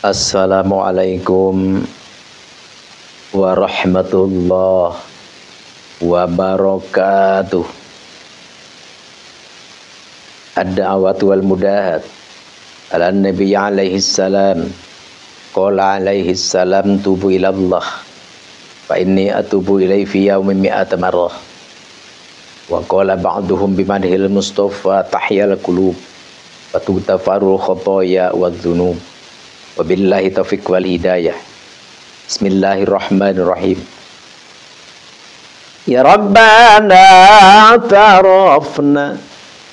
Assalamualaikum warahmatullahi wabarakatuh. Ad-da'watu wal mudahat ala nabi alaihi salam. Qala alaihi salam tubu ilallah fa inni atubu ilaihi fi yaumin mi'ata marrah. Wa qala ba'duhum bimadhil mustafa tahyal qulub wa tutafaru khotoya wa dhunub. Wabillahi taufiq wal hidayah. Bismillahirrahmanirrahim. Ya Rabbana tarafna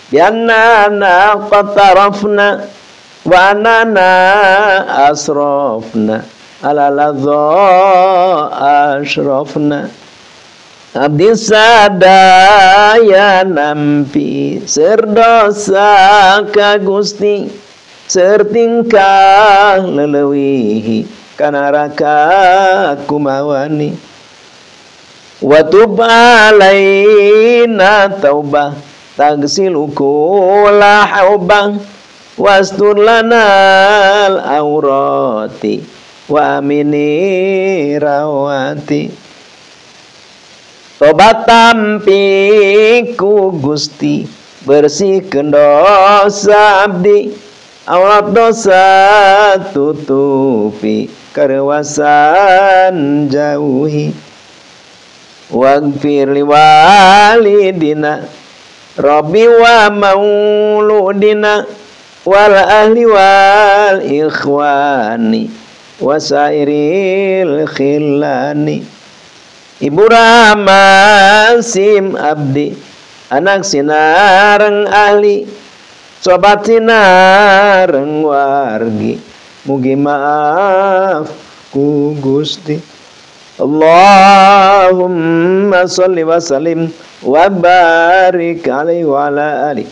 biannana qad tarafna wa anana asrafna ala ladha ashrafna abdi sadaya nampi serdosa ka Gusti sertingkah lelewihi kana raka kumawani wa tub alaina taubah tagsilu kulla haubah wastur lana al-aurati wa amini rawati tobat tampiku Gusti bersihkeun dosa abdi aurat dosa tutupi karewasan jauhi waghfir li walidina rabbi wa mauludina wal ahli wal ikhwani wasairil khillani ibu ramasim abdi anak sinareng ahli sobat sinareng wargi mugi maaf ku Gusti. Allahumma sholli wa sallim wa barik alaihi wa ala ali.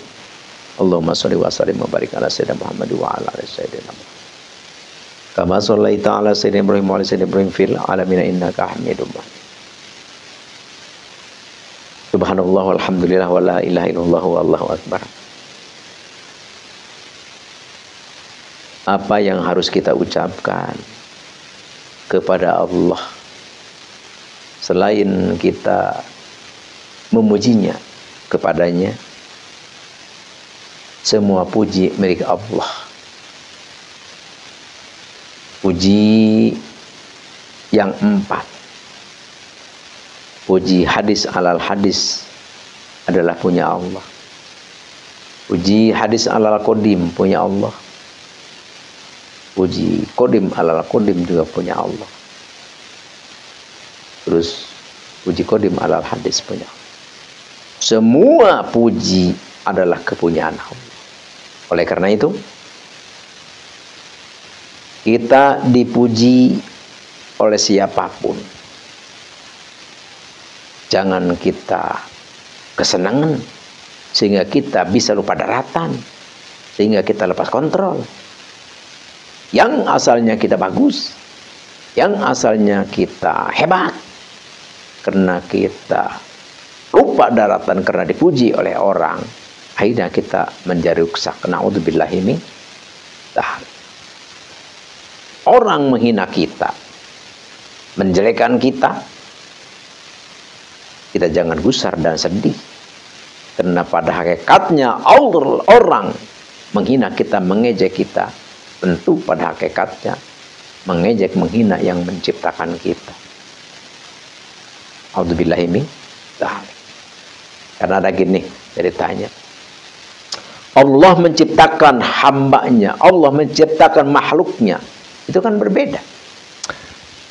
Allahumma sholli wa sallim wa barik ala sayyidina Muhammad wa ala ali sayyidina Muhammad. Kama shallaita ala sayyidina Ibrahim wa ala sayyidina Ibrahim fil alamin innaka Hamidum Majid. Subhanallah walhamdulillah wa la ilaha illallah wallahu akbar. Apa yang harus kita ucapkan kepada Allah selain kita memujinya kepadanya? Semua puji milik Allah. Puji yang 4. Puji hadis alal hadis adalah punya Allah. Puji hadis alal qadim punya Allah. Puji kodim alal kodim juga punya Allah. Terus puji kodim alal hadis punya Allah. Semua puji adalah kepunyaan Allah. Oleh karena itu kita dipuji oleh siapapun. Jangan kita kesenangan sehingga kita bisa lupa daratan, sehingga kita lepas kontrol. Yang asalnya kita bagus, yang asalnya kita hebat, karena kita lupa daratan karena dipuji oleh orang, akhirnya kita menjadi rusak. Na'udzubillahi min dzalik. Orang menghina kita, menjelekkan kita, kita jangan gusar dan sedih, karena pada hakikatnya orang menghina kita, mengejek kita, tentu pada hakikatnya mengejek, menghina yang menciptakan kita. A'udzubillahi min dzalik. Karena ada gini ceritanya. Allah menciptakan hambanya, Allah menciptakan makhluknya. Itu kan berbeda.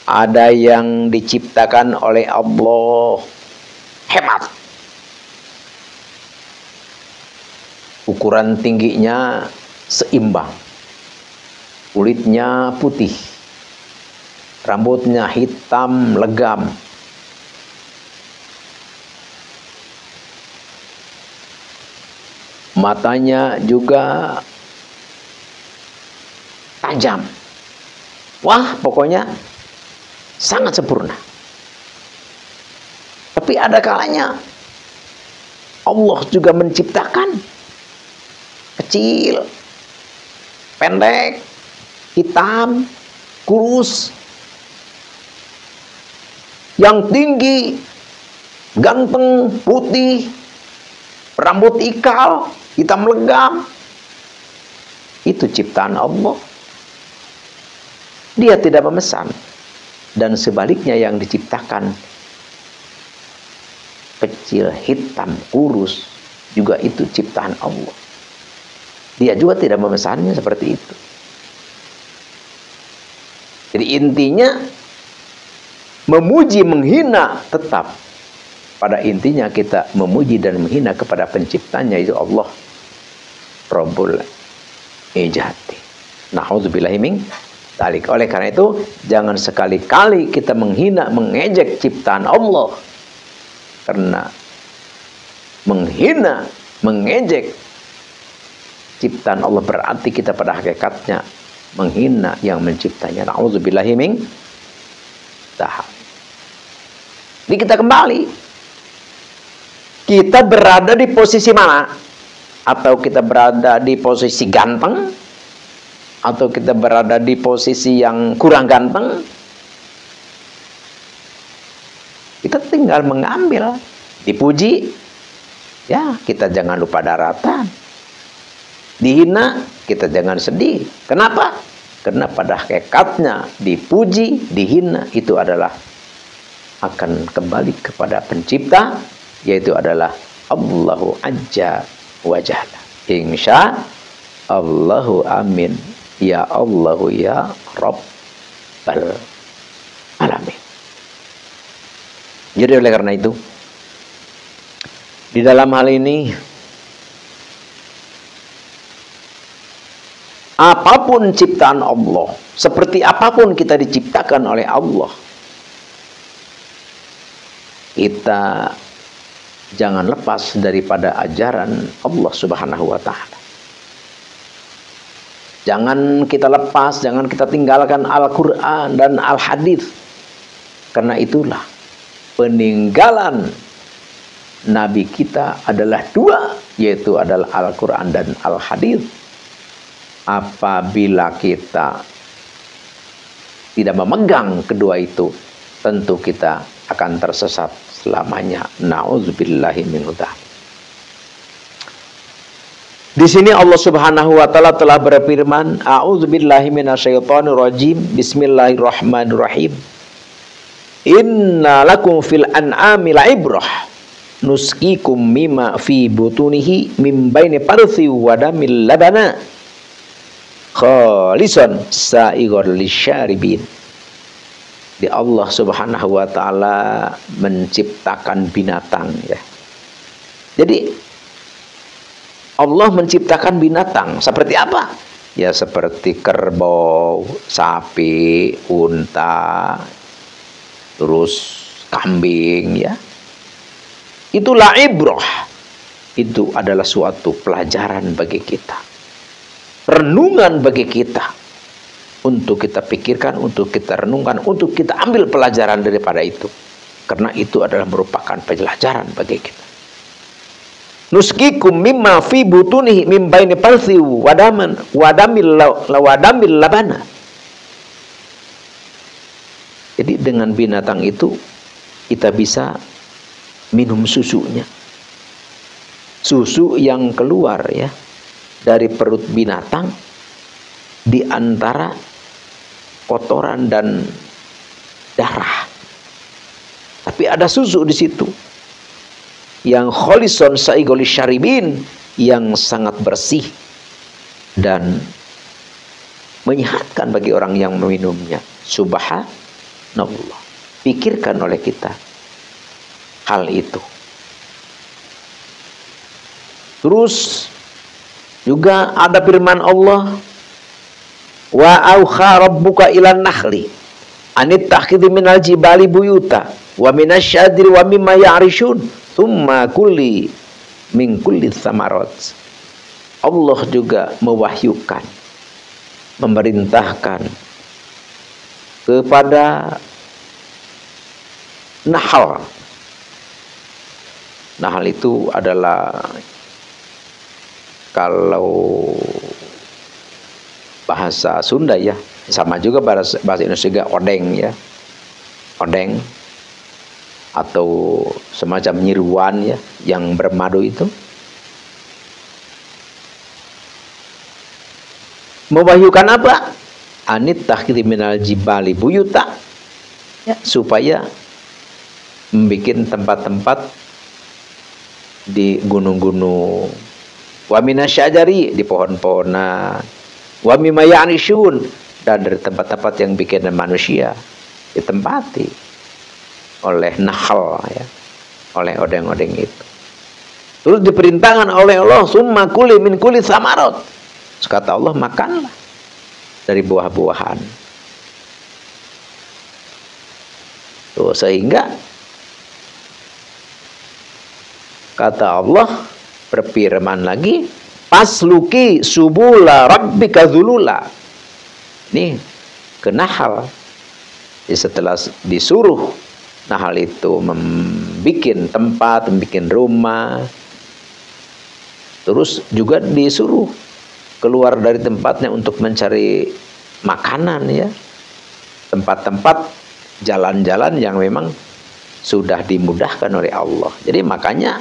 Ada yang diciptakan oleh Allah hebat, ukuran tingginya seimbang, kulitnya putih, rambutnya hitam legam, matanya juga tajam. Wah, pokoknya sangat sempurna. Tapi ada kalanya Allah juga menciptakan kecil, pendek, hitam, kurus, yang tinggi, ganteng, putih, rambut ikal, hitam legam. Itu ciptaan Allah. Dia tidak memesan. Dan sebaliknya yang diciptakan kecil, hitam, kurus, juga itu ciptaan Allah. Dia juga tidak memesannya seperti itu. Jadi intinya memuji, menghina, tetap pada intinya kita memuji dan menghina kepada penciptanya, itu Allah Rabbul Ijati. Na'udzubillahi min dzalik. Oleh karena itu jangan sekali-kali kita menghina, mengejek ciptaan Allah. Karena menghina, mengejek ciptaan Allah berarti kita pada hakikatnya menghina yang menciptanya. Na'udzubillahi min dzalik. Jadi kita kembali, kita berada di posisi mana? Atau kita berada di posisi ganteng, atau kita berada di posisi yang kurang ganteng? Kita tinggal mengambil. Dipuji, ya kita jangan lupa daratan. Dihina, kita jangan sedih. Kenapa? Karena pada hakikatnya dipuji, dihina itu adalah akan kembali kepada pencipta, yaitu adalah Allahu Azza wa Jalla. Insya Allahu amin. Ya Allahu ya Rabbal alamin. Jadi oleh karena itu, di dalam hal ini apapun ciptaan Allah, seperti apapun kita diciptakan oleh Allah, kita jangan lepas daripada ajaran Allah Subhanahu wa Ta'ala. Jangan kita lepas, jangan kita tinggalkan Al-Quran dan Al-Hadis. Karena itulah peninggalan Nabi kita adalah dua, yaitu adalah Al-Quran dan Al-Hadis. Apabila kita tidak memegang kedua itu, tentu kita akan tersesat selamanya. Na'udzubillahi min dzalik. Di sini Allah Subhanahu wa Ta'ala telah berfirman, a'udzubillahi minasyaitonir rajim. Bismillahirrahmanirrahim. Inna lakum fil an'ami la'ibrah nusqikum mimma fi butunihi mim baini farthi wa damil labana khalisan sa'ighal lisyaribin. Di Allah Subhanahu wa Ta'ala menciptakan binatang, ya. Jadi Allah menciptakan binatang seperti apa? Ya seperti kerbau, sapi, unta, terus kambing, ya. Itulah ibrah. Itu adalah suatu pelajaran bagi kita. Renungan bagi kita. Untuk kita pikirkan, untuk kita renungkan, untuk kita ambil pelajaran daripada itu. Karena itu adalah merupakan pelajaran bagi kita. Nuskikum mimma fi butunihi mim baini farthi wadamil labana. Jadi dengan binatang itu kita bisa minum susunya. Susu yang keluar, ya, dari perut binatang di antara kotoran dan darah. Tapi ada susu di situ yang kholison saigoli syaribin, yang sangat bersih dan menyehatkan bagi orang yang meminumnya. Subhanallah. Pikirkan oleh kita hal itu. Terus juga ada firman Allah, wa auha rabbuka ilan nakhli anit takhidhi minal jibali buyuta wa minasyadri wa mimma ya'rishun thumma kulli min kulli thamarat. Allah juga mewahyukan, memerintahkan kepada Nahl. Nahl itu adalah, kalau bahasa Sunda, ya, Sama juga bahasa Indonesia juga odeng ya. Odeng atau semacam nyiruan ya yang bermadu itu. Mewahyukan apa? Anit takhidhi minal jibali buyuta, ya, supaya membuat tempat-tempat di gunung-gunung, wa minasyajari, di pohon-pohonan, wa mimma ya'rishun, dan dari tempat-tempat yang bikin manusia ditempati oleh nahal ya, oleh odeng-odeng itu. Terus diperintahkan oleh Allah, summa kuli min kuli samarot. Kata Allah, makanlah dari buah-buahan. Tuh, sehingga kata Allah berfirman lagi, pasluki subula rabbika dzulula. Nih ke nahal. Setelah disuruh nahal itu membikin tempat, membikin rumah, terus juga disuruh keluar dari tempatnya untuk mencari makanan ya. Tempat-tempat jalan-jalan yang memang sudah dimudahkan oleh Allah. Jadi makanya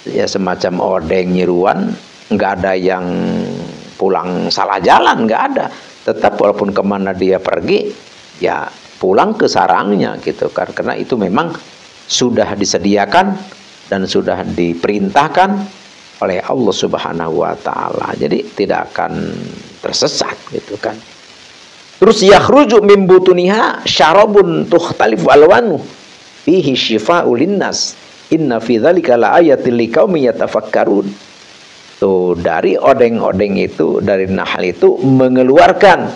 ya semacam odeng nyiruan, nggak ada yang pulang salah jalan, nggak ada. Tetap walaupun kemana dia pergi, ya pulang ke sarangnya gitu kan. Karena itu memang sudah disediakan dan sudah diperintahkan oleh Allah Subhanahu wa taala. Jadi tidak akan tersesat gitu kan. Terus yakhruju min butuniha syarabun tukhtalifu alwanu fihi syifa'u linnas inna fi dzalika laayatil liqaumin yatafakkarun. Tuh, dari odeng-odeng itu, dari nahal itu mengeluarkan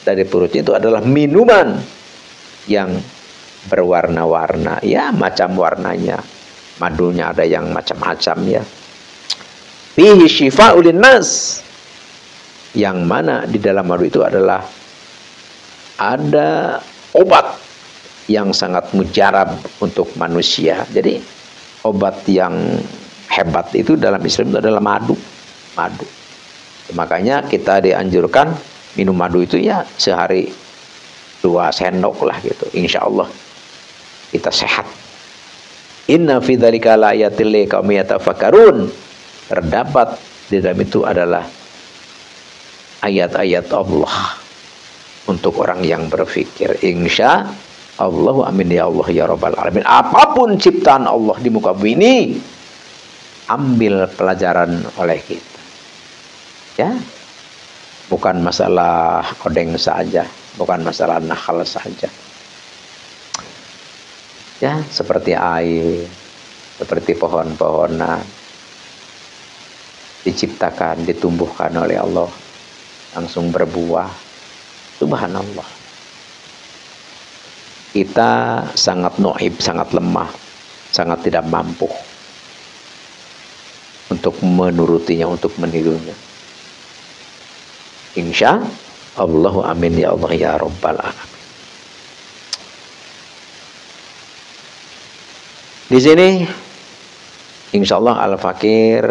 dari perutnya itu adalah minuman yang berwarna-warna ya, macam warnanya. Madunya ada yang macam-macam ya. Fihi syifa'u linnas, yang mana di dalam madu itu adalah ada obat yang sangat mujarab untuk manusia. Jadi obat yang hebat itu dalam Islam itu adalah madu. Madu. Makanya kita dianjurkan minum madu itu ya sehari 2 sendok lah gitu. Insya Allah kita sehat. Inna fi dzalika laayatil liqaumin yatafakkarun. Terdapat di dalam itu adalah ayat-ayat Allah untuk orang yang berpikir. Insya Allah, amin ya Allah ya Rabbal alamin. Apapun ciptaan Allah di muka bumi ini, ambil pelajaran oleh kita. Ya, bukan masalah odeng saja, bukan masalah nahal saja. Ya, seperti air, seperti pohon-pohonan diciptakan, ditumbuhkan oleh Allah, langsung berbuah. Subhanallah. Kita sangat noib, sangat lemah, sangat tidak mampu untuk menurutinya, untuk menirunya. Insya Allah, amin ya Allah ya Rabbal alamin. Di sini insya Allah Al-Fakir,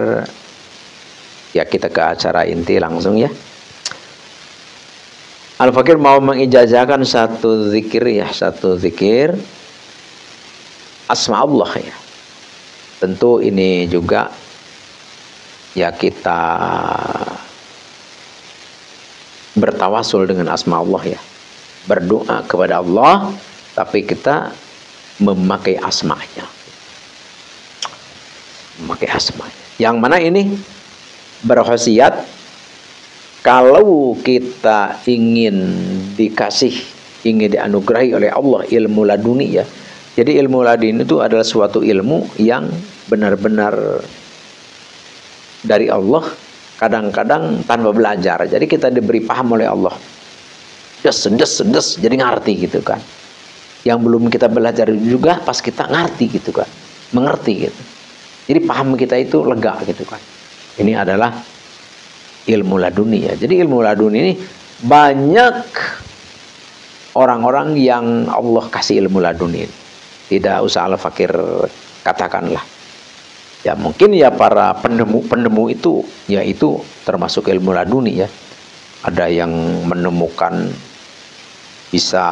ya kita ke acara inti langsung ya. Al-Fakir mau mengijazahkan satu zikir ya, satu zikir asma Allah ya. Tentu ini juga ya kita bertawasul dengan asma Allah ya. Berdoa kepada Allah tapi kita memakai asmanya. Memakai asmanya. Yang mana ini berkhasiat kalau kita ingin dikasih, ingin dianugerahi oleh Allah ilmu laduni ya. Jadi ilmu laduni itu adalah suatu ilmu yang benar-benar dari Allah, kadang-kadang tanpa belajar. Jadi kita diberi paham oleh Allah. Des, jadi ngerti gitu kan. Yang belum kita belajar juga pas kita ngerti gitu kan. Mengerti gitu. Jadi paham kita itu lega gitu kan. Ini adalah ilmu laduni ya. Jadi ilmu laduni ini banyak orang-orang yang Allah kasih ilmu laduni. Tidak usah Al-Fakir katakanlah. Ya mungkin ya para penemu itu, yaitu termasuk ilmu laduni ya. Ada yang menemukan bisa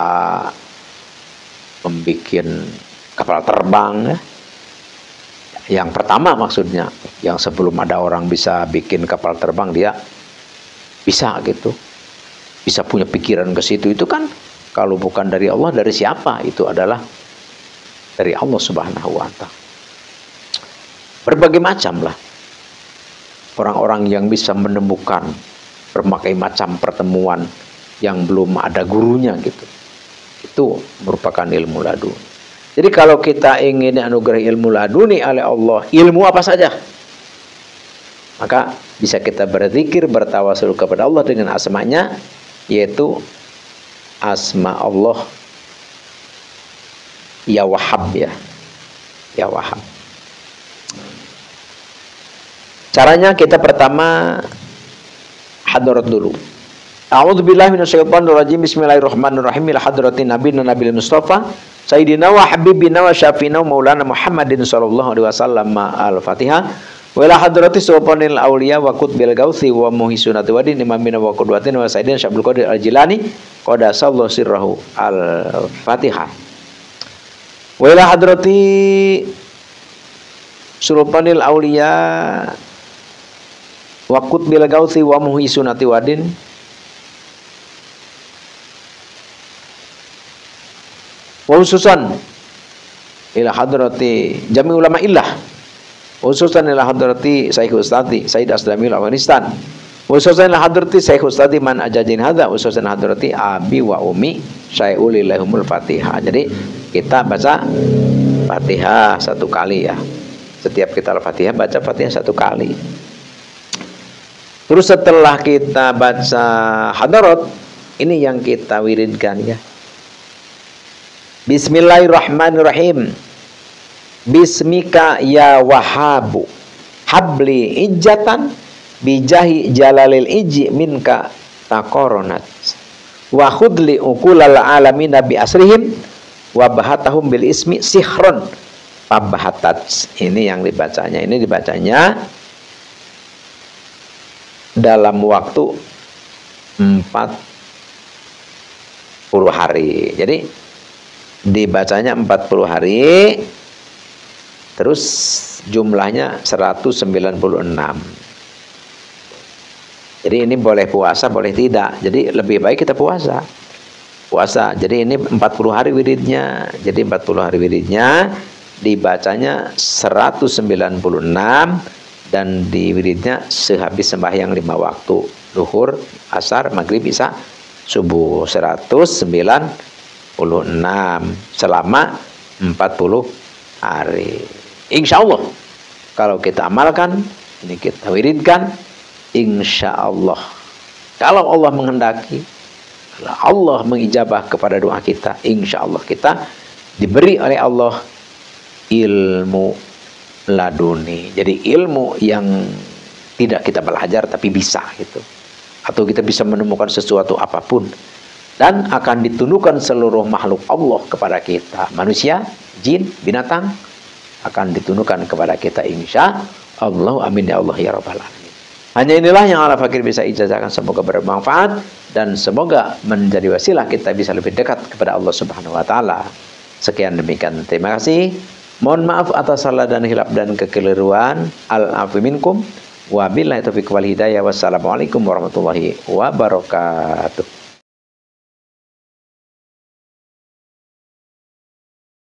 membuat kapal terbang ya. Yang pertama maksudnya, yang sebelum ada orang bisa bikin kapal terbang, dia bisa gitu, bisa punya pikiran ke situ. Itu kan kalau bukan dari Allah, dari siapa? Itu adalah dari Allah Subhanahu wa Ta'ala. Berbagai macam lah orang-orang yang bisa menemukan berbagai macam pertemuan yang belum ada gurunya gitu. Itu merupakan ilmu laduni. Jadi kalau kita ingin anugerah ilmu laduni oleh Allah, ilmu apa saja, maka bisa kita berzikir, bertawasul kepada Allah dengan asmanya, yaitu asma Allah ya Wahhab ya. Ya Wahhab. Caranya kita pertama hadarat dulu. A'udzubillahi minasyaitonirrajim. Bismillahirrahmanirrahim. Ila hadratin nabiyina nabil mustafa sayyidina wa habibina wa syafina maulana Muhammadin sallallahu alaihi wasallam. Al-Fatihah. Wa ila hadrati sultanil auliya wa qutbil gausi wa muhisunati wadin imamina wa qudwatin wa sayyidina Syabul Qadir Al-Jilani qadasallahu sirrahu. Al-Fatihah. Wa ila hadrati sultanil auliya wa qutbil gausi wa muhisunati wadin wa khususan ila hadrati jami ulama illah, khususan ila hadrati Syekh Ustadi Said Aslamil Afghanistan, khususan ila hadrati Syekh Ustadi man ajajin hadza, khususan hadrati abi wa umi syai'ulillahumul Fatihah. Jadi kita baca Fatihah satu kali ya. Setiap kita Al-Fatihah baca Fatihah satu kali. Terus setelah kita baca hadarat, ini yang kita wiridkan ya. Bismillahirrahmanirrahim. Bismika ya Wahhabu habli ijatan bijahi jalalil iji minka taqoronat wa khudli ukulal alamina bi asrihim wa bahatahum bil ismi sihron pabahatat. Ini yang dibacanya. Ini dibacanya dalam waktu 40 hari. Jadi dibacanya 40 hari, terus jumlahnya 196. Jadi ini boleh puasa, boleh tidak. Jadi lebih baik kita puasa. Jadi ini 40 hari wiridnya. Jadi 40 hari wiridnya dibacanya 196, dan di wiridnya sehabis sembahyang 5 waktu, zuhur, asar, maghrib, isya, subuh, 196 selama 40 hari. Insya Allah kalau kita amalkan, ini kita wiridkan, insya Allah kalau Allah menghendaki, kalau Allah mengijabah kepada doa kita, insya Allah kita diberi oleh Allah ilmu laduni. Jadi ilmu yang tidak kita belajar tapi bisa gitu, atau kita bisa menemukan sesuatu apapun, dan akan ditundukkan seluruh makhluk Allah kepada kita, manusia, jin, binatang, akan ditundukkan kepada kita insya Allah. Amin ya Allah ya Rabbal alamin. Hanya inilah yang ala fakir bisa ijazahkan. Semoga bermanfaat dan semoga menjadi wasilah kita bisa lebih dekat kepada Allah Subhanahu wa Ta'ala. Sekian demikian, terima kasih. Mohon maaf atas salah dan hilaf dan kekeliruan. Al-afu minkum. Wabillahi taufiq wal hidayah. Wassalamualaikum warahmatullahi wabarakatuh.